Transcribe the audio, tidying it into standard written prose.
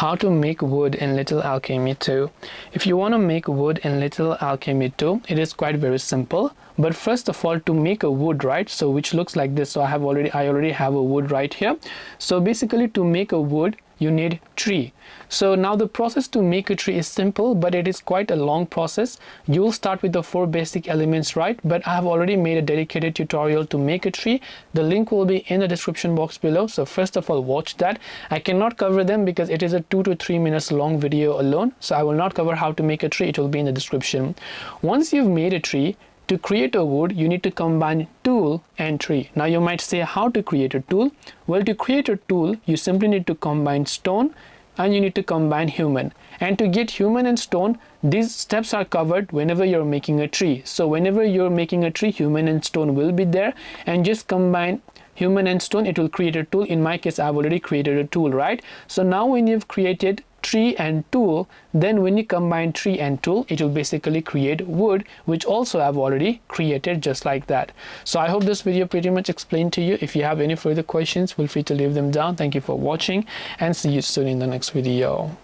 how to make wood in Little Alchemy 2. If you want to make wood in Little Alchemy 2, it is quite very simple. But first of all, to make a wood, right, so which looks like this, so I already have a wood right here. So basically, to make a wood, you need tree. So now the process to make a tree is simple, but it is quite a long process. You will start with the 4 basic elements, right? But I have already made a dedicated tutorial to make a tree. The link will be in the description box below. So first of all, watch that. I cannot cover them because it is a 2 to 3 minutes long video alone. So I will not cover how to make a tree. It will be in the description. Once you've made a tree, to create a wood, you need to combine tool and tree. Now you might say, how to create a tool? Well, to create a tool, you simply need to combine stone and you need to combine human. And to get human and stone, these steps are covered whenever you're making a tree. So whenever you're making a tree, human and stone will be there, and just combine human and stone, it will create a tool. In my case, I've already created a tool, right? So now when you've created tree and tool, then when you combine tree and tool, it will basically create wood, which also I've already created just like that. So I hope this video pretty much explained to you. If you have any further questions, feel free to leave them down. Thank you for watching and see you soon in the next video.